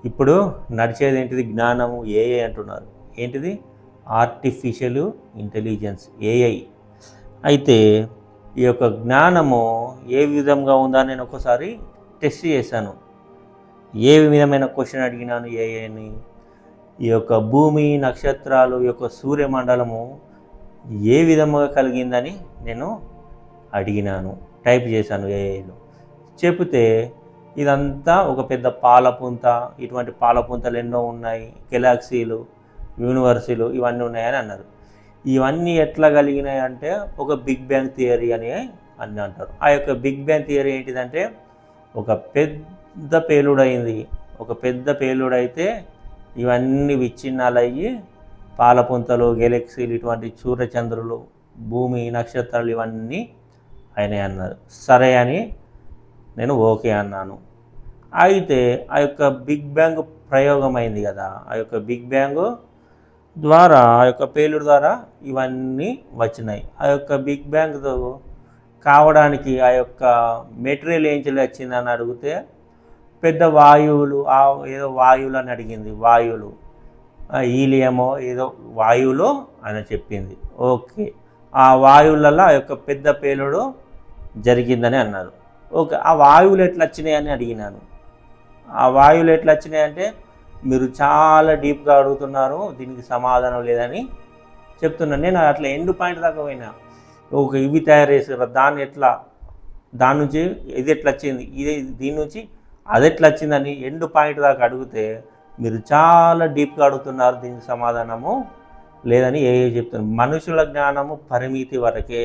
ఇప్పుడు నడిచేది ఏంటిది? జ్ఞానము, ఏఐ అంటున్నారు. ఏంటిది? Artificial intelligence, AI. అయితే ఈ యొక్క జ్ఞానము ఏ విధంగా ఉందా నేను ఒకసారి టెస్ట్ చేశాను. ఏ విధమైన క్వశ్చన్ అడిగినాను ఏఐని, ఈ యొక్క భూమి, నక్షత్రాలు, ఈ యొక్క సూర్యమండలము ఏ విధంగా కలిగిందని నేను అడిగినాను, టైప్ చేశాను ఏఐలో. చెబితే ఇదంతా ఒక పెద్ద పాలపుంత, ఇటువంటి పాలపుంతలు ఎన్నో ఉన్నాయి, గెలాక్సీలు, యూనివర్సులు ఇవన్నీ ఉన్నాయని అన్నారు. ఇవన్నీ ఎట్లా కలిగినాయి అంటే ఒక బిగ్ బ్యాంగ్ థియరీ అని అంటారు. ఆ యొక్క బిగ్ బ్యాంగ్ థియరీ ఏంటిదంటే ఒక పెద్ద పేలుడైంది. ఒక పెద్ద పేలుడైతే ఇవన్నీ విచ్ఛిన్నాలయ్యి పాలపుంతలు, గెలాక్సీలు, ఇటువంటి సూర్యచంద్రులు, భూమి, నక్షత్రాలు ఇవన్నీ అయినాయి అన్నారు. సరే అని నేను ఓకే అన్నాను. అయితే ఆ యొక్క బిగ్ బ్యాంగ్ ప్రయోగం అయింది కదా, ఆ యొక్క బిగ్ బ్యాంగ్ ద్వారా, ఆ యొక్క పేలుడు ద్వారా ఇవన్నీ వచ్చినాయి. ఆ యొక్క బిగ్ బ్యాంగ్తో కావడానికి ఆ యొక్క మెటీరియల్ ఏం వచ్చిందని అడిగితే పెద్ద వాయువులు, ఏదో వాయువులు అని అడిగింది. వాయువులు, హీలియమో ఏదో వాయువులో అని చెప్పింది. ఓకే, ఆ వాయువులలో ఆ యొక్క పెద్ద పేలుడు జరిగిందని అన్నారు. ఓకే, ఆ వాయువులు ఎట్లా వచ్చినాయి అని అడిగినాను. ఆ వాయువులు ఎట్లా వచ్చినాయి అంటే మీరు చాలా డీప్గా అడుగుతున్నారు, దీనికి సమాధానం లేదని చెప్తున్నాను. నేను అట్లా ఎండ్ పాయింట్ దాకా పోయినా. ఒక ఇవి తయారు చేసారు, దాని నుంచి ఇది ఎట్లా వచ్చింది, దీని నుంచి అది ఎట్లా వచ్చిందని ఎండ్ పాయింట్ దాకా అడిగితే మీరు చాలా డీప్గా అడుగుతున్నారు, దీనికి సమాధానము లేదని చెప్తున్నారు. మనుషుల జ్ఞానము పరిమితి వరకే.